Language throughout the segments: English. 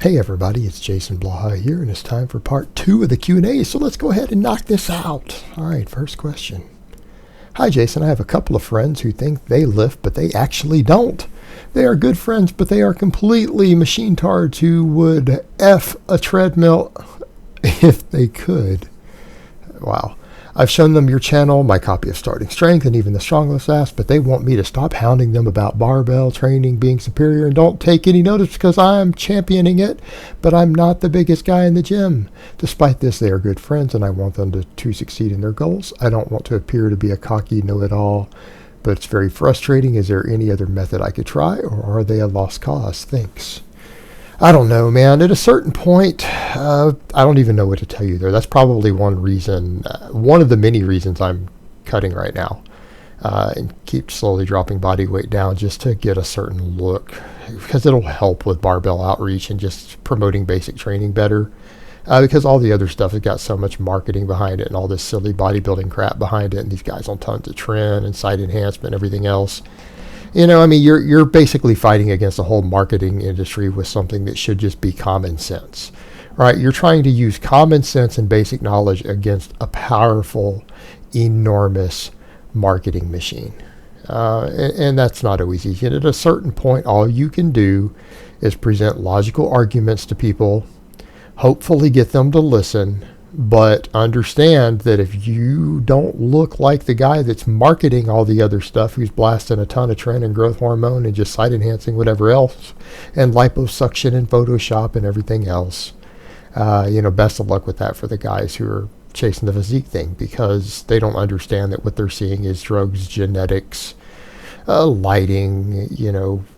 Hey everybody, it's Jason Blaha here, and it's time for part 2 of the Q&A, so let's go ahead and knock this out. Alright, first question. Hi Jason, I have a couple of friends who think they lift, but they actually don't. They are good friends, but they are completely machine-tards who would F a treadmill if they could. Wow. I've shown them your channel, my copy of Starting Strength, and even the stronglifts app, but they want me to stop hounding them about barbell training being superior and don't take any notice because I'm championing it, but I'm not the biggest guy in the gym. Despite this, they are good friends, and I want them to succeed in their goals. I don't want to appear to be a cocky know-it-all, but it's very frustrating. Is there any other method I could try, or are they a lost cause? Thanks. I don't know, man. At a certain point, I don't even know what to tell you there. That's probably one reason, one of the many reasons I'm cutting right now, and keep slowly dropping body weight down just to get a certain look, because it'll help with barbell outreach and just promoting basic training better, because all the other stuff has got so much marketing behind it and all this silly bodybuilding crap behind it, and these guys on tons of trend and site enhancement and everything else. You know, I mean, you're basically fighting against the whole marketing industry with something that should just be common sense, right? You're trying to use common sense and basic knowledge against a powerful, enormous marketing machine. And that's not always easy. And at a certain point, all you can do is present logical arguments to people, hopefully get them to listen, but understand that if you don't look like the guy that's marketing all the other stuff, who's blasting a ton of trend and growth hormone and just site enhancing whatever else, and liposuction and Photoshop and everything else, best of luck with that for the guys who are chasing the physique thing, because they don't understand that what they're seeing is drugs, genetics, lighting,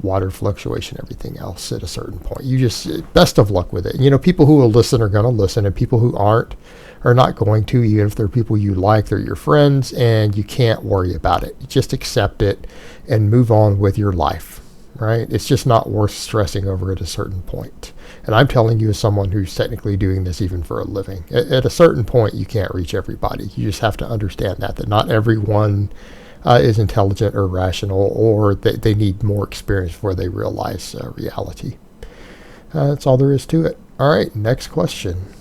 water fluctuation, everything else at a certain point. You just, best of luck with it. People who will listen are going to listen, and people who aren't are not going to, even if they're people you like, they're your friends, and you can't worry about it. Just accept it and move on with your life, right? It's just not worth stressing over at a certain point. And I'm telling you as someone who's technically doing this even for a living. At a certain point, you can't reach everybody. You just have to understand that not everyone is intelligent or rational, or they need more experience before they realize reality. That's all there is to it. All right, next question.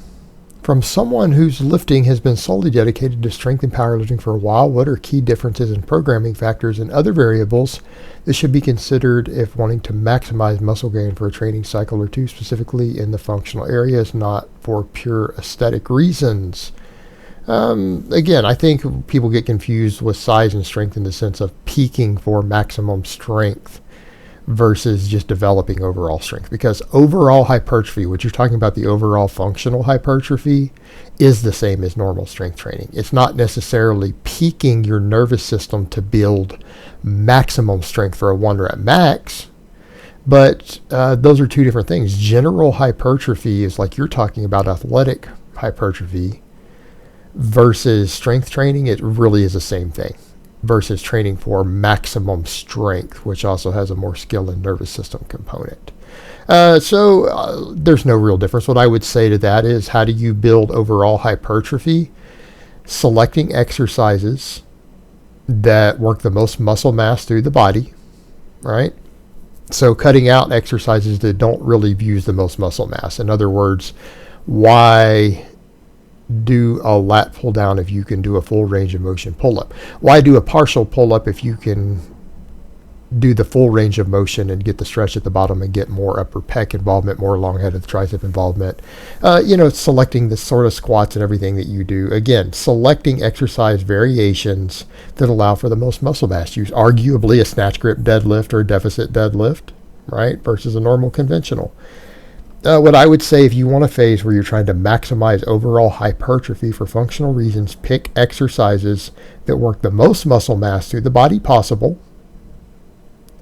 From someone whose lifting has been solely dedicated to strength and powerlifting for a while, what are key differences in programming factors and other variables that should be considered if wanting to maximize muscle gain for a training cycle or two, specifically in the functional areas, not for pure aesthetic reasons? Again, I think people get confused with size and strength in the sense of peaking for maximum strength versus just developing overall strength, because overall hypertrophy, what you're talking about, the overall functional hypertrophy, is the same as normal strength training. It's not necessarily peaking your nervous system to build maximum strength for a 1-rep max, but those are two different things. General hypertrophy is like you're talking about athletic hypertrophy, versus strength training, it really is the same thing, versus training for maximum strength, which also has a more skill and nervous system component. So there's no real difference. What I would say to that is, how do you build overall hypertrophy? Selecting exercises that work the most muscle mass through the body, right? So cutting out exercises that don't really use the most muscle mass. In other words, why do a lat pull down if you can do a full range of motion pull up? Why do a partial pull up if you can do the full range of motion and get the stretch at the bottom and get more upper pec involvement, more long head of the tricep involvement? Selecting the sort of squats and everything that you do. Again, selecting exercise variations that allow for the most muscle mass use. Arguably a snatch grip deadlift or a deficit deadlift, right? Versus a normal conventional. What I would say, if you want a phase where you're trying to maximize overall hypertrophy for functional reasons, pick exercises that work the most muscle mass through the body possible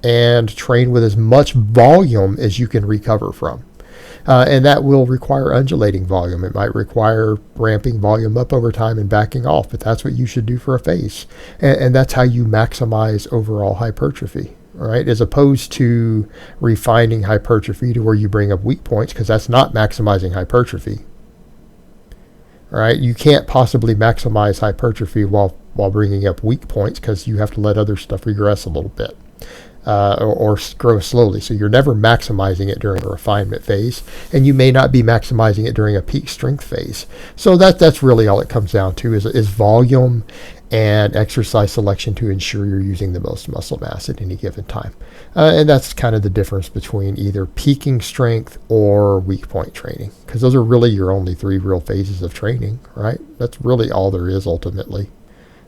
and train with as much volume as you can recover from. And that will require undulating volume. It might require ramping volume up over time and backing off, but that's what you should do for a phase. And that's how you maximize overall hypertrophy. Right, as opposed to refining hypertrophy to where you bring up weak points, because that's not maximizing hypertrophy. Right, you can't possibly maximize hypertrophy while bringing up weak points, because you have to let other stuff regress a little bit. or grow slowly. So you're never maximizing it during a refinement phase, and you may not be maximizing it during a peak strength phase. So that's really all it comes down to is volume and exercise selection to ensure you're using the most muscle mass at any given time. And that's kind of the difference between either peaking strength or weak point training, because those are really your only 3 real phases of training, right? That's really all there is ultimately.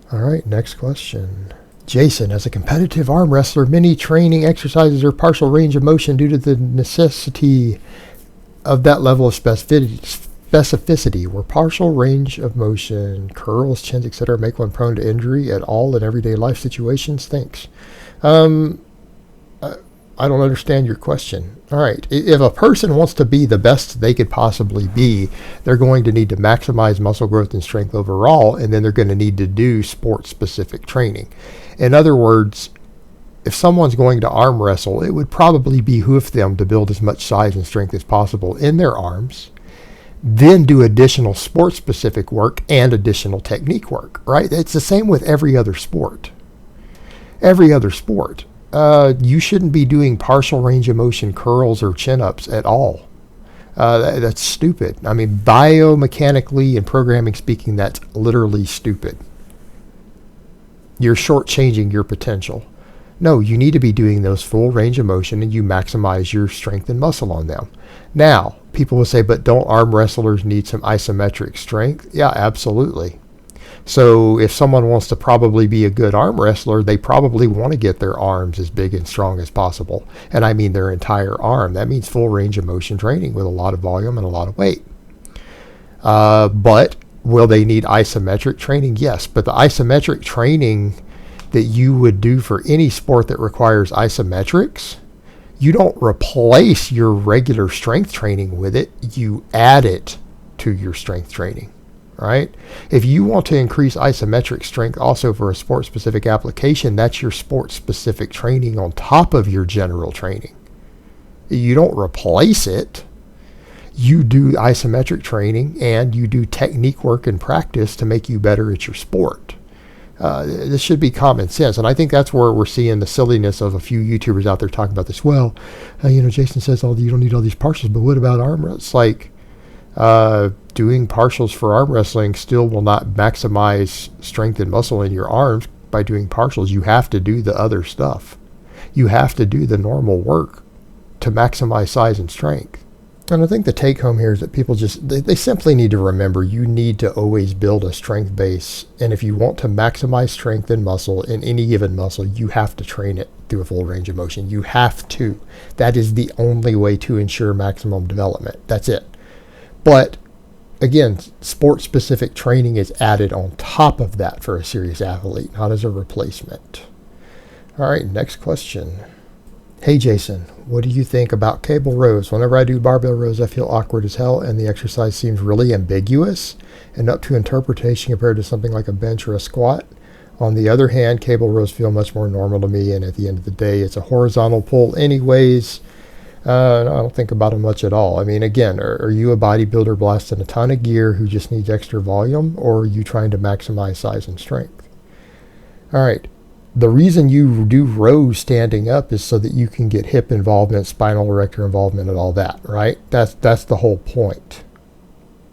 All right, next question. Jason, as a competitive arm wrestler, many training exercises are partial range of motion due to the necessity of that level of specificity, where partial range of motion, curls, chins, etc. make one prone to injury at all in everyday life situations? Thanks. I don't understand your question. All right. If a person wants to be the best they could possibly be, they're going to need to maximize muscle growth and strength overall, and then they're going to need to do sport-specific training. In other words, if someone's going to arm wrestle, it would probably behoove them to build as much size and strength as possible in their arms, then do additional sport-specific work and additional technique work, right? It's the same with every other sport. Every other sport. You shouldn't be doing partial range of motion curls or chin-ups at all. That's stupid. I mean, biomechanically and programming speaking, that's literally stupid. You're shortchanging your potential. No, you need to be doing those full range of motion, and you maximize your strength and muscle on them. Now, people will say, but don't arm wrestlers need some isometric strength? Yeah, absolutely. So if someone wants to probably be a good arm wrestler, they probably want to get their arms as big and strong as possible. And I mean their entire arm. That means full range of motion training with a lot of volume and a lot of weight. But will they need isometric training? Yes, but the isometric training that you would do for any sport that requires isometrics, you don't replace your regular strength training with it. You add it to your strength training. Right? If you want to increase isometric strength also for a sport-specific application, that's your sport-specific training on top of your general training. You don't replace it. You do isometric training and you do technique work and practice to make you better at your sport. This should be common sense, and I think that's where we're seeing the silliness of a few YouTubers out there talking about this. Well, Jason says you don't need all these partials, but what about arm wrestling? It's like, doing partials for arm wrestling still will not maximize strength and muscle in your arms by doing partials. You have to do the other stuff. You have to do the normal work to maximize size and strength. And I think the take home here is that people they simply need to remember you need to always build a strength base. And if you want to maximize strength and muscle in any given muscle, you have to train it through a full range of motion. You have to. That is the only way to ensure maximum development. That's it. But again, sport-specific training is added on top of that for a serious athlete, not as a replacement. All right, next question. Hey, Jason, what do you think about cable rows? Whenever I do barbell rows, I feel awkward as hell, and the exercise seems really ambiguous and up to interpretation compared to something like a bench or a squat. On the other hand, cable rows feel much more normal to me, and at the end of the day, it's a horizontal pull anyways. I don't think about it much at all. I mean, again, are you a bodybuilder blasting a ton of gear who just needs extra volume, or are you trying to maximize size and strength? All right. The reason you do rows standing up is so that you can get hip involvement, spinal erector involvement, and all that, right? That's the whole point.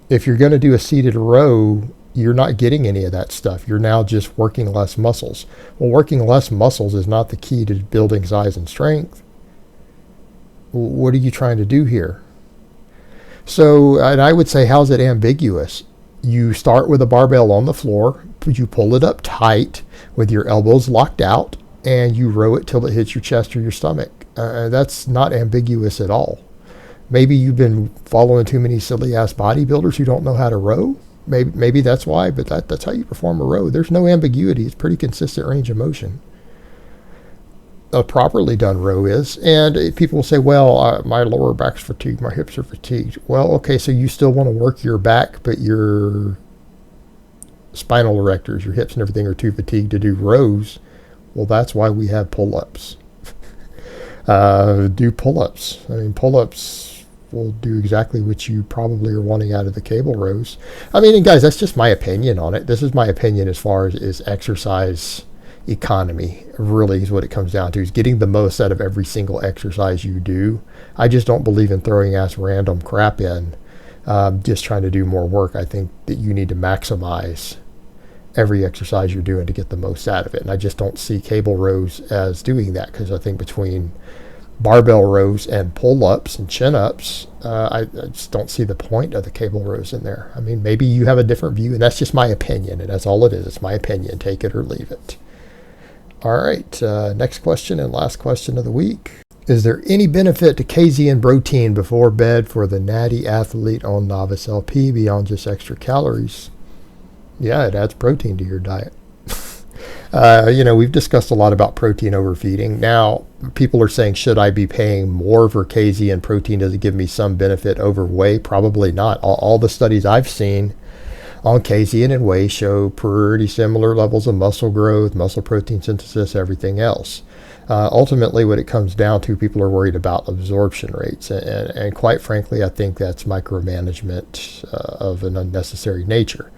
If you're going to do a seated row, you're not getting any of that stuff. You're now just working less muscles. Well, working less muscles is not the key to building size and strength. What are you trying to do here? So, and I would say, how's it ambiguous? You start with a barbell on the floor, you pull it up tight with your elbows locked out, and you row it till it hits your chest or your stomach. That's not ambiguous at all. Maybe you've been following too many silly-ass bodybuilders who don't know how to row. Maybe that's why, but that's how you perform a row. There's no ambiguity. It's pretty consistent range of motion. A properly done row is, and people will say, well, my lower back's fatigued, my hips are fatigued. Well, okay, so you still want to work your back, but your spinal erectors, your hips and everything are too fatigued to do rows. Well, that's why we have pull-ups. Do pull-ups. I mean, pull-ups will do exactly what you probably are wanting out of the cable rows. I mean, and guys, that's just my opinion on it. This is my opinion as far as exercise economy really is what it comes down to, is getting the most out of every single exercise you do. I just don't believe in throwing ass random crap in, just trying to do more work. I think that you need to maximize every exercise you're doing to get the most out of it. And I just don't see cable rows as doing that, because I think between barbell rows and pull-ups and chin-ups, I just don't see the point of the cable rows in there. I mean, maybe you have a different view, and that's just my opinion, and that's all it is. It's my opinion. Take it or leave it. All right, next question and last question of the week. Is there any benefit to casein brotein before bed for the natty athlete on novice LP beyond just extra calories? Yeah, it adds protein to your diet. We've discussed a lot about protein overfeeding. Now, people are saying, should I be paying more for casein protein? Does it give me some benefit over whey? Probably not. All the studies I've seen on casein and whey show pretty similar levels of muscle growth, muscle protein synthesis, everything else. Ultimately, what it comes down to, people are worried about absorption rates. And quite frankly, I think that's micromanagement of an unnecessary nature.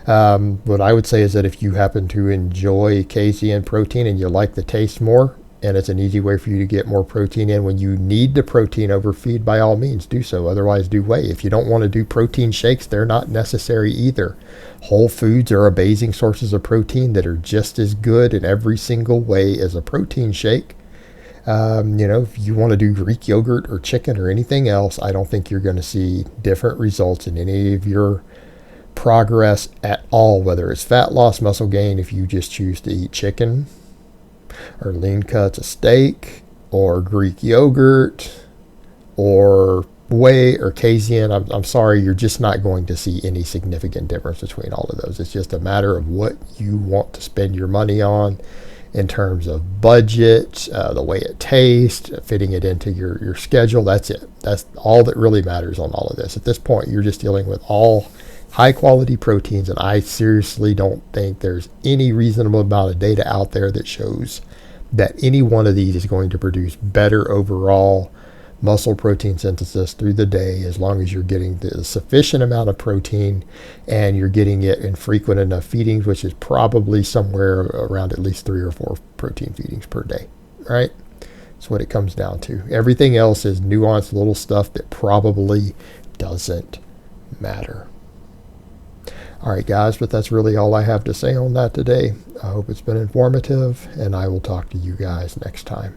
What I would say is that if you happen to enjoy casein protein and you like the taste more, and it's an easy way for you to get more protein in when you need the protein overfeed, by all means do so. Otherwise, do whey. If you don't want to do protein shakes, they're not necessary either. Whole foods are amazing sources of protein that are just as good in every single way as a protein shake. If you want to do Greek yogurt or chicken or anything else, I don't think you're going to see different results in any of your progress at all, whether it's fat loss, muscle gain, if you just choose to eat chicken or lean cuts of steak or Greek yogurt or whey or casein. I'm sorry, you're just not going to see any significant difference between all of those. It's just a matter of what you want to spend your money on in terms of budget, the way it tastes, fitting it into your schedule. That's it. That's all that really matters on all of this. At this point, you're just dealing with all high quality proteins, and I seriously don't think there's any reasonable amount of data out there that shows that any one of these is going to produce better overall muscle protein synthesis through the day, as long as you're getting the sufficient amount of protein and you're getting it in frequent enough feedings, which is probably somewhere around at least 3 or 4 protein feedings per day, right? That's what it comes down to. Everything else is nuanced little stuff that probably doesn't matter. All right, guys, but that's really all I have to say on that today. I hope it's been informative, and I will talk to you guys next time.